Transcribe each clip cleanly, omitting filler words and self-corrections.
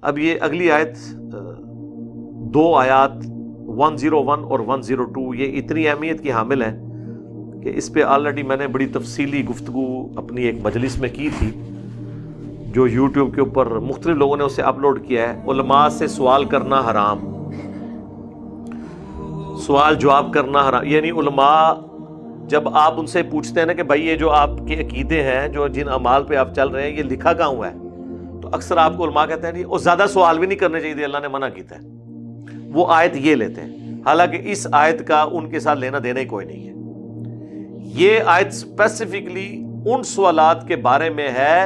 اب یہ اگلی آیت، دو آیات 101 اور 102 یہ اتنی اہمیت کی حامل ہیں کہ اس پہ آلریڈی میں نے بڑی تفصیلی گفتگو اپنی ایک مجلس میں کی تھی، جو یوٹیوب کے اوپر مختلف لوگوں نے اسے اپلوڈ کیا ہے۔ علماء سے سوال کرنا حرام، سوال جواب کرنا حرام، یعنی علماء جب آپ ان سے پوچھتے ہیں نا کہ بھائی یہ جو آپ کے عقیدے ہیں، جو جن اعمال پہ آپ چل رہے ہیں، یہ لکھا کہاں ہوا ہے، تو اکثر آپ کو علماء کہتے ہیں نہیں، اور زیادہ سوال بھی نہیں کرنے چاہیے تھے، اللہ نے منع کیتا ہے۔ وہ آیت یہ لیتے ہیں، حالانکہ اس آیت کا ان کے ساتھ لینا دینا ہی کوئی نہیں ہے۔ یہ آیت اسپیسیفکلی ان سوالات کے بارے میں ہے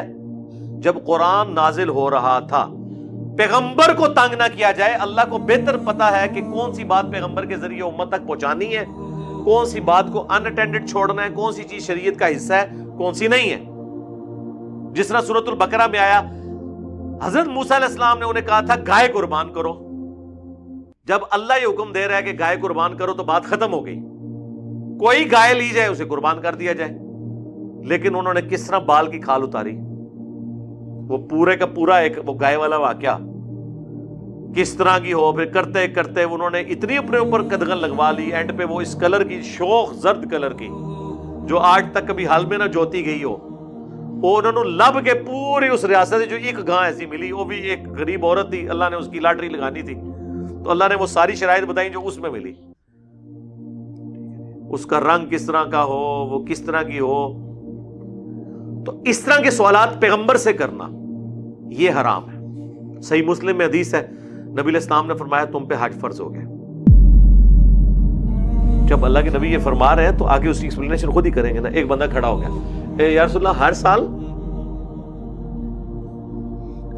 جب قرآن نازل ہو رہا تھا، پیغمبر کو تنگ نہ کیا جائے۔ اللہ کو بہتر پتا ہے کہ کون سی بات پیغمبر کے ذریعے امت تک پہنچانی ہے، کون سی بات کو ان اٹینڈڈ چھوڑنا ہے، کون سی چیز شریعت کا حصہ ہے، کون سی نہیں ہے۔ جس طرح سورۃ البقرہ میں آیا، حضرت موسیٰ علیہ السلام نے انہیں کہا تھا گائے قربان کرو۔ جب اللہ یہ حکم دے رہا ہے کہ گائے قربان کرو تو بات ختم ہو گئی، کوئی گائے لی جائے اسے قربان کر دیا جائے۔ لیکن انہوں نے کس طرح بال کی کھال اتاری، وہ پورے کا پورا ایک وہ گائے والا واقعہ کس طرح کی ہو، پھر کرتے کرتے انہوں نے اتنی اپنے اوپر قدغن لگوا لی، اینڈ پہ وہ اس کلر کی، شوخ زرد کلر کی، جو آج تک کبھی حل میں نہ جوتی گئی ہو، وہ انہوں نے لب کے پوری اس ریاست سے جو ایک گاں ایسی ملی، وہ بھی ایک غریب عورت تھی، اللہ نے اس کی لاٹری لگانی تھی تو اللہ نے وہ ساری شرائط بتائی جو اس میں ملی، اس کا رنگ کس طرح کا ہو، وہ کس طرح کی ہو۔ تو اس طرح کے سوالات پیغمبر سے کرنا یہ حرام ہے۔ صحیح مسلم میں حدیث ہے، نبی علیہ السلام نے فرمایا تم پہ حج فرض ہو گیا۔ جب اللہ کے نبی یہ فرما رہے ہیں تو آگے اس کی ایکسپلینیشن خود ہی کریں گے نا۔ ایک بندہ کھڑا ہو گیا، یا رسول اللہ ہر سال؟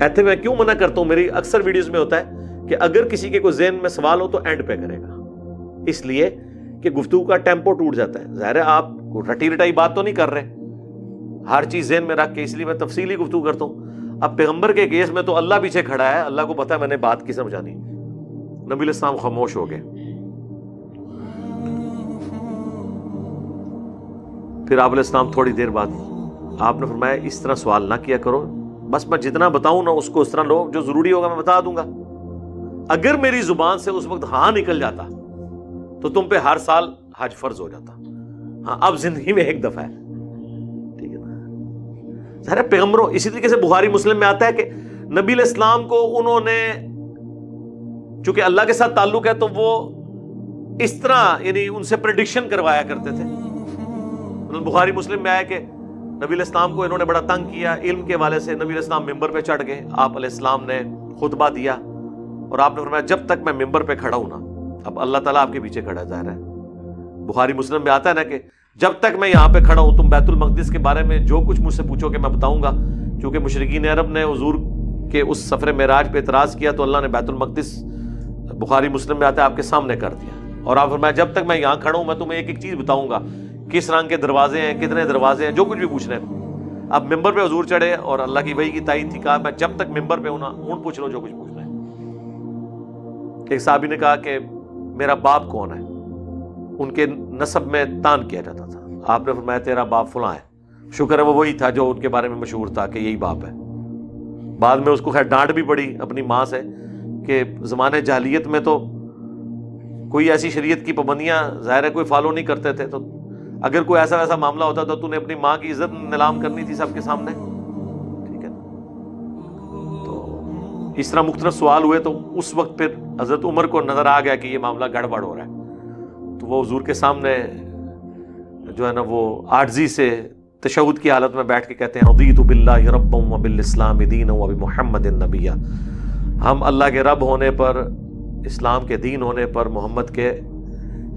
ایسے میں کیوں منع کرتا ہوں، میری اکثر ویڈیوز میں ہوتا ہے کہ اگر کسی کے کوئی ذہن میں سوال ہو تو اینڈ پہ کرے گا، اس لیے کہ گفتگو کا ٹیمپو ٹوٹ جاتا ہے۔ ظاہر ہے آپ رٹی رٹائی بات تو نہیں کر رہے، ہر چیز ذہن میں رکھ کے، اس لیے میں تفصیلی گفتگو کرتا ہوں۔ اب پیغمبر کے کیس میں تو اللہ پیچھے کھڑا ہے، اللہ کو پتا ہے میں نے بات کی سمجھانی۔ نبی علیہ السلام خاموش ہو گئے۔ پھر آپ علیہ السلام تھوڑی دیر بعد آپ نے فرمایا اس طرح سوال نہ کیا کرو، بس میں جتنا بتاؤں نا اس کو اس طرح لو، جو ضروری ہوگا میں بتا دوں گا۔ اگر میری زبان سے اس وقت ہاں نکل جاتا تو تم پہ ہر سال حج فرض ہو جاتا۔ ہاں اب زندگی میں ایک دفعہ ہے، ٹھیک ہے نا۔ ظاہر پیغمبروں، اسی طریقے سے بخاری مسلم میں آتا ہے کہ نبی علیہ السلام کو انہوں نے چونکہ اللہ کے ساتھ تعلق ہے تو وہ اس طرح یعنی ان سے پریڈکشن کروایا کرتے تھے۔ بخاری مسلم میں آیا کہ نبی علیہ السلام کو انہوں نے بڑا تنگ کیا علم کے والے سے، نبی علیہ السلام ممبر پہ چڑھ گئے، آپ علیہ السلام نے خطبہ دیا اور آپ نے فرمایا جب تک میں ممبر پہ کھڑا ہوں نا، اب اللہ تعالیٰ آپ کے پیچھے کھڑا ہے، ظاہر ہے بخاری مسلم میں آتا ہے نا کہ جب تک میں یہاں پہ کھڑا ہوں تم بیت المقدس کے بارے میں جو کچھ مجھ سے پوچھو کہ میں بتاؤں گا، کیونکہ مشرکین عرب نے حضور کے اس سفر معراج پہ اعتراض کیا تو اللہ نے بیت المقدس بخاری مسلم میں آتا ہے آپ کے سامنے کر دیا، اور آپ فرمایا جب تک میں یہاں کھڑا ہوں میں تمہیں ایک ایک چیز بتاؤں گا، کس رنگ کے دروازے ہیں، کتنے دروازے ہیں، جو کچھ بھی پوچھ رہے ہیں۔ اب ممبر پہ حضور چڑھے اور اللہ کی وحی کی تائید تھی، کہا میں جب تک ممبر پہ ہوں نا ہوں پوچھ لو جو کچھ پوچھ رہے ہیں۔ ایک صحابی نے کہا کہ میرا باپ کون ہے، ان کے نسب میں تان کیا جاتا تھا، آپ نے فرمایا تیرا باپ فلاں ہے، شکر ہے وہ وہی تھا جو ان کے بارے میں مشہور تھا کہ یہی باپ ہے۔ بعد میں اس کو خیر ڈانٹ بھی پڑی اپنی ماں سے کہ زمانے جاہلیت میں تو کوئی ایسی شریعت کی پابندیاں ظاہر ہے کوئی فالو نہیں کرتے تھے، تو اگر کوئی ایسا ویسا معاملہ ہوتا تو نے اپنی ماں کی عزت نیلام کرنی تھی سب کے سامنے، ٹھیک ہے۔ تو اس طرح مختلف سوال ہوئے تو اس وقت پھر حضرت عمر کو نظر آ گیا کہ یہ معاملہ گڑبڑ ہو رہا ہے، تو وہ حضور کے سامنے جو ہے نا وہ عاجزی سے تشہد کی حالت میں بیٹھ کے کہتے ہیں رضیت باللہ ربا وبالاسلام دینا وبمحمد نبیا، ہم اللہ کے رب ہونے پر، اسلام کے دین ہونے پر، محمد کے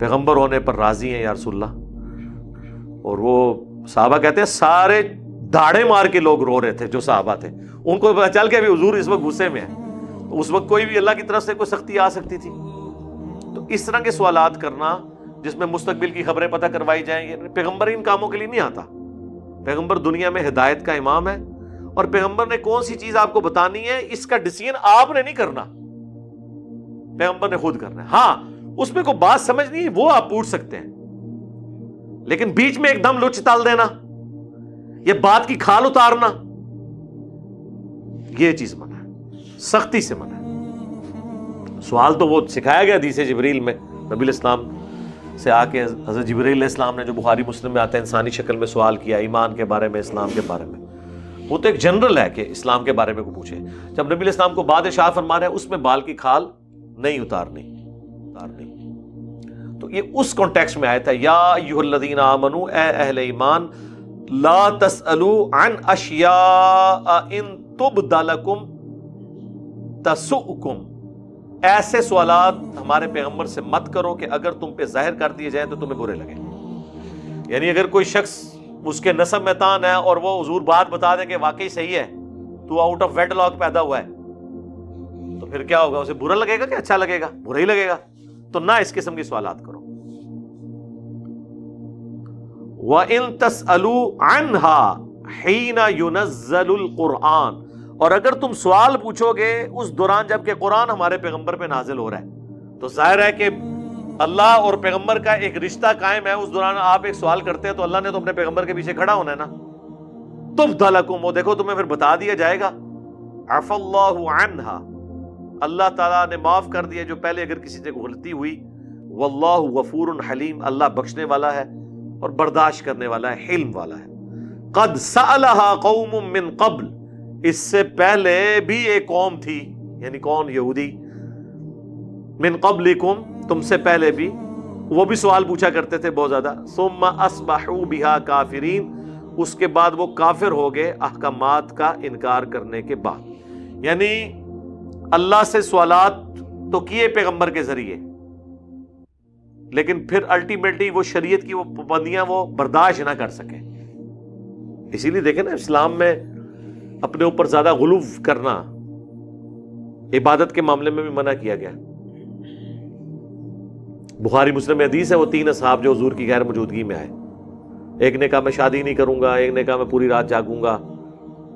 پیغمبر ہونے پر راضی ہیں یا رسول اللہ۔ اور وہ صحابہ کہتے ہیں سارے دھاڑے مار کے لوگ رو رہے تھے جو صحابہ تھے، ان کو پتہ چل کے بھی حضور اس وقت غصے میں ہے، اس وقت کوئی بھی اللہ کی طرف سے کوئی سختی آ سکتی تھی۔ تو اس طرح کے سوالات کرنا جس میں مستقبل کی خبریں پتہ کروائی جائیں، یہ پیغمبر ان کاموں کے لیے نہیں آتا۔ پیغمبر دنیا میں ہدایت کا امام ہے، اور پیغمبر نے کون سی چیز آپ کو بتانی ہے اس کا ڈیسیژن آپ نے نہیں کرنا، پیغمبر نے خود کرنا ہے۔ ہاں اس میں کوئی بات سمجھ نہیں وہ آپ پوچھ سکتے ہیں، لیکن بیچ میں ایک دم لچ ڈال دینا، یہ بات کی کھال اتارنا، یہ چیز منع ہے۔ سختی سے منع ہے۔ سوال تو وہ سکھایا گیا حدیث جبریل میں، نبی علیہ السلام سے آ کے حضرت جبریل علیہ السلام نے جو بخاری مسلم میں آتا ہے انسانی شکل میں سوال کیا ایمان کے بارے میں، اسلام کے بارے میں، وہ تو ایک جنرل ہے کہ اسلام کے بارے میں کو پوچھے۔ جب نبی علیہ السلام کو بادشاہ فرما رہے ہیں اس میں بال کی کھال نہیں اتارنی، تو یہ اس کانٹیکسٹ میں آیا تھا، یا ایھا الذین آمنوا، اے اہل ایمان، لا تسألوا عن اشیاء ان تبد لکم تسؤکم، ایسے سوالات ہمارے پیغمبر سے مت کرو کہ اگر تم پہ ظاہر کر دیے جائیں تو تمہیں برے لگے۔ یعنی اگر کوئی شخص اس کے نسب میں تان ہے اور وہ حضور بات بتا دے کہ واقعی صحیح ہے، تو آؤٹ آف ویڈ لاک پیدا ہوا ہے، تو پھر کیا ہوگا؟ اسے برا لگے گا کہ اچھا لگے گا؟ برا ہی لگے گا۔ تو نہ اس قسم کی سوالات کرو۔ وَإِن تَسْأَلُوا عَنْهَا حِينَ يُنَزَّلُ الْقُرْآنُ، اور اگر تم سوال پوچھو گے اس دوران جب کہ قرآن ہمارے پیغمبر پہ نازل ہو رہا ہے، تو ظاہر ہے کہ اللہ اور پیغمبر کا ایک رشتہ قائم ہے۔ اس دوران آپ ایک سوال کرتے ہیں تو اللہ نے تو اپنے پیغمبر کے پیچھے کھڑا ہونا ہے نا۔ تُبْدَ لَكُمْ، وہ دیکھو تمہیں پھر بتا دیا جائے گا۔ عَفَا اللَّهُ عَنْهَا، اللہ تعالیٰ نے معاف کر دیا جو پہلے اگر کسی سے غلطی ہوئی۔ واللہ غفور حلیم، اللہ بخشنے والا ہے اور برداشت کرنے والا ہے، حلم والا ہے۔ قد سألها قوم من قبل، اس سے پہلے بھی ایک قوم تھی، یعنی کون؟ یہودی۔ من قبلکم، تم سے پہلے بھی، وہ بھی سوال پوچھا کرتے تھے بہت زیادہ۔ ثم اصبحوا بها کافرین، اس کے بعد وہ کافر ہو گئے احکامات کا انکار کرنے کے بعد۔ یعنی اللہ سے سوالات تو کیے پیغمبر کے ذریعے، لیکن پھر الٹیمیٹلی وہ شریعت کی وہ پابندیاں وہ برداشت نہ کر سکے۔ اسی لیے دیکھیں نا اسلام میں اپنے اوپر زیادہ غلو کرنا عبادت کے معاملے میں بھی منع کیا گیا۔ بخاری مسلم میں حدیث ہے، وہ 3 اصحاب جو حضور کی غیر موجودگی میں آئے، ایک نے کہا میں شادی نہیں کروں گا، ایک نے کہا میں پوری رات جاگوں گا،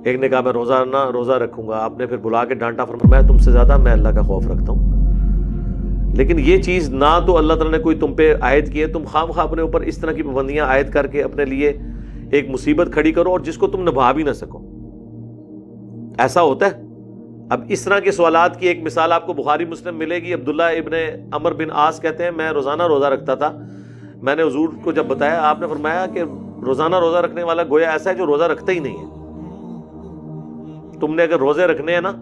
ایک نے کہا میں روزہ رکھوں گا۔ آپ نے پھر بلا کے ڈانٹا، فرمایا میں تم سے زیادہ میں اللہ کا خوف رکھتا ہوں۔ لیکن یہ چیز نہ تو اللہ تعالیٰ نے کوئی تم پہ عائد کی ہے، تم خواہ مخواہ اپنے اوپر اس طرح کی پابندیاں عائد کر کے اپنے لیے ایک مصیبت کھڑی کرو اور جس کو تم نبھا بھی نہ سکو۔ ایسا ہوتا ہے۔ اب اس طرح کے سوالات کی ایک مثال آپ کو بخاری مسلم ملے گی۔ عبداللہ ابن عمر بن عاص کہتے ہیں میں روزانہ روزہ رکھتا تھا، میں نے حضور کو جب بتایا، آپ نے فرمایا کہ روزانہ روزہ رکھنے والا گویا ایسا ہے جو روزہ رکھتا ہی نہیں ہے۔ تم نے اگر روزے رکھنے ہیں نا،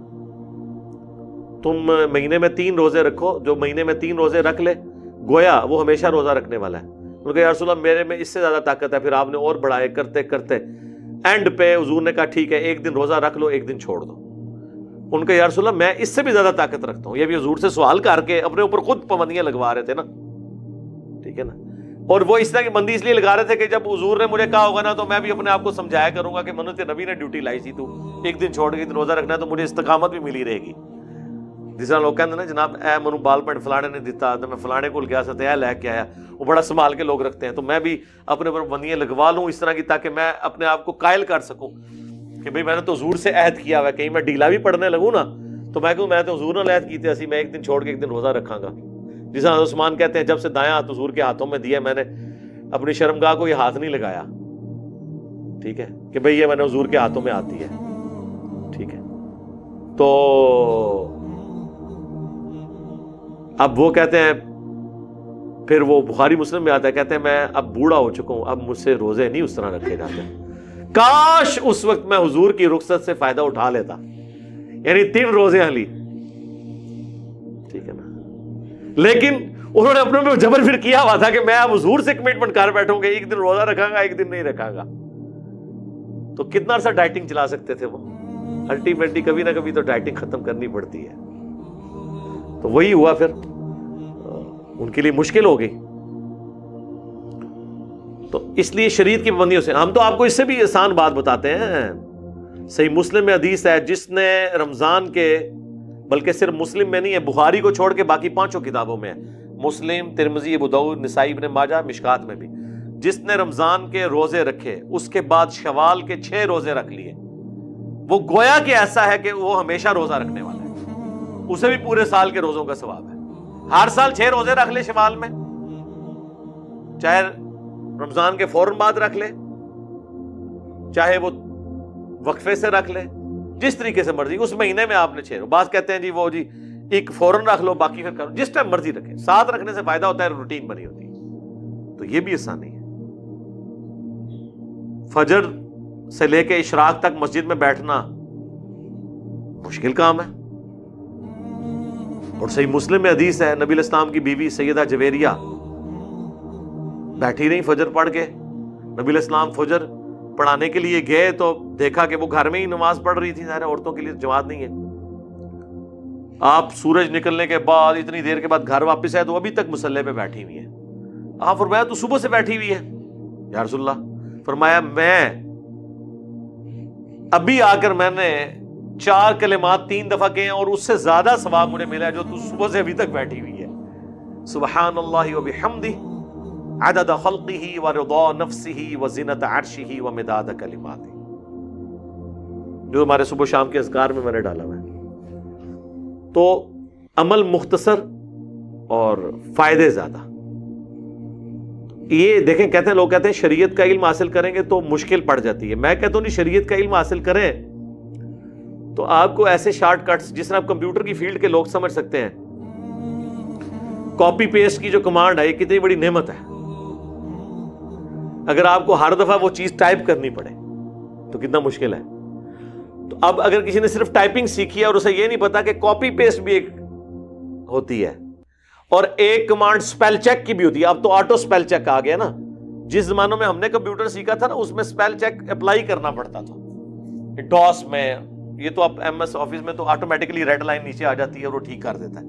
تم مہینے میں 3 روزے رکھو، جو مہینے میں 3 روزے رکھ لے گویا وہ ہمیشہ روزہ رکھنے والا ہے۔ انہوں نے کہا یا رسول اللہ میرے میں اس سے زیادہ طاقت ہے۔ پھر آپ نے اور بڑھائے کرتے کرتے اینڈ پہ حضور نے کہا ٹھیک ہے 1 دن روزہ رکھ لو، 1 دن چھوڑ دو۔ ان کا یا رسول اللہ میں اس سے بھی زیادہ طاقت رکھتا ہوں۔ یہ بھی حضور سے سوال کر کے اپنے اوپر خود پابندیاں لگوا رہے تھے نا، ٹھیک ہے نا۔ اور وہ اس طرح کی بندی اس لیے لگا رہے تھے کہ جب حضور نے مجھے کہا ہوگا نا تو میں بھی اپنے آپ کو سمجھایا کروں گا کہ منت نبی نے ڈیوٹی لائی تھی، تو 1 دن چھوڑ کے 1 دن روزہ رکھنا ہے تو مجھے استقامت بھی ملی رہے گی۔ جس طرح لوگ کہتے ہیں نا جناب اے منو بال پینٹ فلانے نے دیتا تو میں فلانے کو گیا سا لے کے آیا، وہ بڑا سنبھال کے لوگ رکھتے ہیں، تو میں بھی اپنے اوپر بندیاں لگوا لوں اس طرح کی تاکہ میں اپنے آپ کو قائل کر سکوں کہ بھئی میں نے تو حضور سے عہد کیا ہوا ہے، کہیں میں ڈھیلا بھی پڑھنے لگوں نا تو میں کہوں میں تو حضور نے عہد کی تھی اسی میں 1 دن چھوڑ کے 1 دن روزہ رکھاں گا۔ جس طرح عثمان کہتے ہیں جب سے دایاں ہاتھ حضور کے ہاتھوں میں دیا میں نے اپنی شرمگاہ کو یہ ہاتھ نہیں لگایا، ٹھیک ہے، کہ بھئی یہ میں نے حضور کے ہاتھوں میں آتی ہے، ٹھیک ہے۔ تو اب وہ کہتے ہیں، پھر وہ بخاری مسلم میں آتا ہے، کہتے ہیں میں اب بوڑھا ہو چکا ہوں، اب مجھ سے روزے نہیں اس طرح رکھے جاتے، کاش اس وقت میں حضور کی رخصت سے فائدہ اٹھا لیتا، یعنی 3 روزے لی، ٹھیک ہے نا۔ لیکن انہوں نے اپنے میں جبر پھر کیا ہوا تھا کہ میں اب حضور سے کمٹمنٹ کر بیٹھوں گا، 1 دن روزہ رکھاں گا 1 دن نہیں رکھاں گا، تو کتنا عرصہ ڈائٹنگ چلا سکتے تھے وہ؟ الٹیمیٹلی کبھی نہ کبھی تو ڈائٹنگ ختم کرنی پڑتی ہے۔ تو وہی ہوا، پھر ان کے لیے مشکل ہو گئی۔ تو اس لیے شریعت کی پابندیوں سے ہم تو آپ کو اس سے بھی آسان بات بتاتے ہیں۔ صحیح مسلم میں حدیث ہے، جس نے رمضان کے، بلکہ صرف مسلم میں نہیں ہے، بخاری کو چھوڑ کے باقی 5 کتابوں میں ہے، مسلم، ترمذی، ابو داؤد، نسائی، ابن ماجہ، مشکات میں بھی، جس نے رمضان کے روزے رکھے اس کے بعد شوال کے 6 روزے رکھ لیے، وہ گویا کہ ایسا ہے کہ وہ ہمیشہ روزہ رکھنے والا ہے، اسے بھی پورے سال کے روزوں کا ثواب ہے۔ ہر سال 6 روزے رکھ لے شوال میں، چاہے رمضان کے فوراً بعد رکھ لے، چاہے وہ وقفے سے رکھ لے، جس طریقے سے مرضی. اس مہینے میں آپ نے 6 بعض کہتے ہیں جی وہ جی ایک فوراً رکھ لو باقی پھر کرو, جس ٹائم مرضی رکھیں. ساتھ رکھنے سے فائدہ ہوتا ہے, روٹین بنی ہوتی ہے. تو یہ بھی آسان نہیں ہے. فجر سے لے کے اشراق تک مسجد میں بیٹھنا مشکل کام ہے. اور صحیح مسلم میں حدیث ہے, نبی علیہ السلام کی بیوی سیدہ جویریہ بیٹھی رہی فجر پڑھ کے. نبی علیہ السلام فجر پڑھانے کے لیے گئے تو دیکھا کہ وہ گھر میں ہی نماز پڑھ رہی تھی. ظاہر عورتوں کے لیے جماعت نہیں ہے. آپ سورج نکلنے کے بعد اتنی دیر کے بعد گھر واپس آئے تو ابھی تک مصلی پہ بیٹھی ہوئی ہے. آپ فرمایا تو صبح سے بیٹھی ہوئی ہے یا رسول اللہ؟ فرمایا میں ابھی آ کر میں نے 4 کلمات 3 دفعہ کہے اور اس سے زیادہ ثواب مجھے ملا ہے جو تو صبح سے ابھی تک بیٹھی ہوئی ہے. سبحان اللہ و بحمدہ عدد خلقہ ورضا نفسہ وزنۃ عرشہ ومداد کلماتہ, جو ہمارے صبح شام کے اذکار میں نے ڈالا ہوا ہے. تو عمل مختصر اور فائدے زیادہ. یہ دیکھیں, کہتے ہیں لوگ کہتے ہیں شریعت کا علم حاصل کریں گے تو مشکل پڑ جاتی ہے. میں کہتا ہوں نہیں, شریعت کا علم حاصل کریں تو آپ کو ایسے شارٹ کٹس, جس طرح آپ کمپیوٹر کی فیلڈ کے لوگ سمجھ سکتے ہیں. کاپی پیسٹ کی جو کمانڈ ہے یہ کتنی بڑی نعمت ہے. اگر آپ کو ہر دفعہ وہ چیز ٹائپ کرنی پڑے تو کتنا مشکل ہے. تو اب اگر کسی نے صرف ٹائپنگ سیکھی ہے اور اسے یہ نہیں پتا کہ کاپی پیسٹ بھی ایک ہوتی ہے اور ایک کمانڈ سپیل چیک کی بھی ہوتی ہے. اب تو آٹو سپیل چیک آ گیا نا. جس زمانوں میں ہم نے کمپیوٹر سیکھا تھا نا اس میں سپیل چیک اپلائی کرنا پڑتا تھا. ڈاس میں, یہ تو اب ایم ایس آفس میں تو آٹومیٹکلی ریڈ لائن نیچے آ جاتی ہے اور وہ ٹھیک کر دیتا ہے.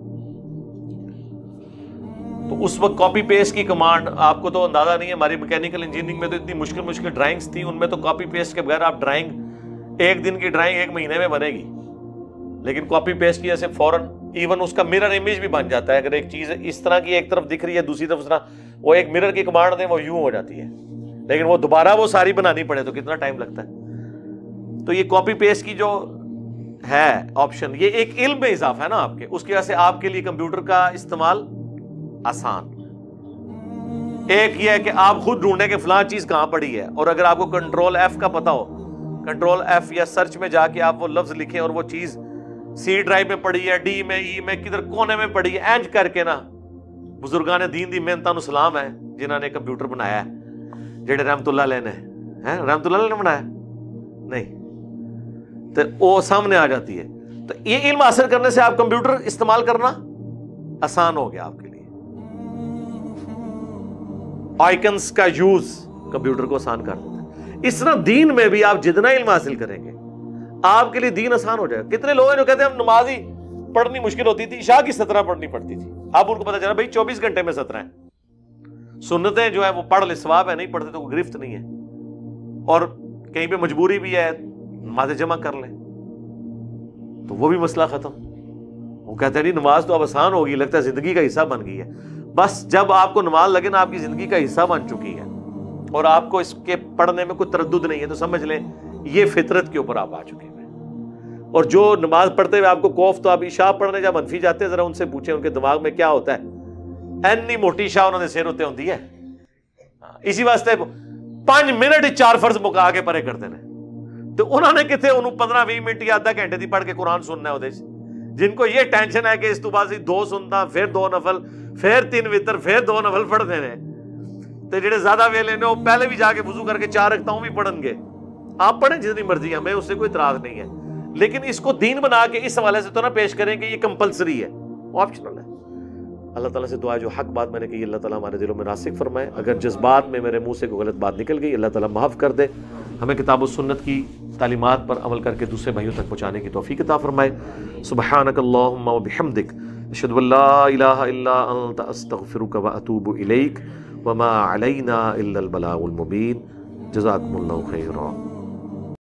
تو اس وقت کاپی پیسٹ کی کمانڈ آپ کو تو اندازہ نہیں ہے. ہماری میکینیکل انجینئرنگ میں تو اتنی مشکل ڈرائنگز تھی, ان میں تو کاپی پیسٹ کے بغیر آپ ڈرائنگ, 1 دن کی ڈرائنگ 1 مہینے میں بنے گی. لیکن کاپی پیسٹ کی ایسے فوراً ایون اس کا مرر امیج بھی بن جاتا ہے. اگر ایک چیز اس طرح کی ایک طرف دکھ رہی ہے دوسری طرف اس طرح, وہ ایک مرر کی کمانڈ دیں وہ یوں ہو جاتی ہے. لیکن وہ دوبارہ وہ ساری بنانی پڑے تو کتنا ٹائم لگتا ہے. تو یہ کاپی پیسٹ کی جو ہے آپشن, یہ ایک علم میں اضافہ ہے نا آپ کے. اس کی وجہ سے آپ کے لیے کمپیوٹر کا استعمال آسان. ایک یہ ہے کہ آپ خود ڈھونڈیں کہ فلاں چیز کہاں پڑی ہے, اور اگر آپ کو کنٹرول ایف کا پتا ہو, کنٹرول ایف یا سرچ میں جا کے آپ وہ لفظ لکھیں اور وہ چیز سی ڈرائیو میں پڑی ہے, ڈی میں, ای میں, کدھر کونے میں پڑی ہے, اینج کر کے نا. بزرگان دین دی محنتاں نو سلام ہے جنہوں نے کمپیوٹر بنایا ہے, جڑے رحمت اللہ علیہ نے رحمت اللہ علیہ نے بنایا نہیں تو وہ سامنے آ جاتی ہے. تو یہ علم حاصل کرنے سے آپ کمپیوٹر استعمال کرنا آسان ہو گیا آپ کے لیے. آئیکنز کا یوز کمپیوٹر کو آسان کر دیتا ہے. اس طرح دین میں بھی آپ جتنا علم حاصل کریں گے آپ کے لیے دین آسان ہو جائے گا. کتنے لوگ ہیں جو کہتے ہیں ہم نماز ہی پڑھنی مشکل ہوتی تھی, عشاء کی 17 پڑھنی پڑتی تھی. اب ان کو پتا چلا بھائی 24 گھنٹے میں 17 ہیں. سنتیں جو ہے وہ پڑھ لے, ثواب ہے, نہیں پڑھتے تو کوئی گرفت نہیں ہے. اور کہیں پہ مجبوری بھی ہے, نمازیں جمع کر لیں تو وہ بھی مسئلہ ختم. وہ کہتے ہیں نہیں نماز تو اب آسان ہوگی, لگتا ہے زندگی کا حصہ بن گئی ہے. بس جب آپ کو نماز لگے نا آپ کی زندگی کا حصہ بن چکی ہے اور آپ کو اس کے پڑھنے میں کوئی تردد نہیں ہے, تو سمجھ لیں یہ فطرت کے اوپر آپ آ چکے ہیں. اور جو نماز پڑھتے ہوئے آپ کو خوف, تو آپ عشاء پڑھنے جب منفی جاتے ہیں ذرا ان سے پوچھیں ان کے دماغ میں کیا ہوتا ہے. اینی موٹی عشاء انہوں نے سیر ہوتے ہوتی ہے. اسی واسطے 5 منٹ 4 فرض مکا کے پرے کرتے ہیں. تو انہوں نے کتنے 15-20 منٹ یا آدھا گھنٹے دی پڑھ کے قرآن سننا ہے. جن کو یہ ٹینشن ہے کہ اس تو بعد 2 سنتا, پھر 2 نفل, پھر 3 وتر, پھر 2 نفل پڑھتے ہیں. تو جڑے زیادہ ویلے نے وہ پہلے بھی جا کے وضو کر کے 4 رکعتوں بھی پڑھن گے. آپ پڑھیں جتنی مرضی, ہمیں اس سے کوئی اعتراض نہیں ہے. لیکن اس کو دین بنا کے اس حوالے سے تو نہ پیش کریں کہ یہ کمپلسری ہے, آپشنل ہے. اللہ تعالیٰ سے دعا, جو حق بات میں نے کہی اللہ تعالیٰ ہمارے دلوں میں راسخ فرمائے. اگر جس بات میں میرے منہ سے کوئی غلط بات نکل گئی اللہ تعالیٰ معاف کر دے. ہمیں کتاب و سنت کی تعلیمات پر عمل کر کے دوسرے بھائیوں تک پہنچانے کی توفیق عطا فرمائے. سبحانک اللہم و بحمدک, اشہد ان لا الہ الا انت, استغفرک و اتوب الیک, وما علینا الا البلاغ المبین. جزاکم اللہ خیرا.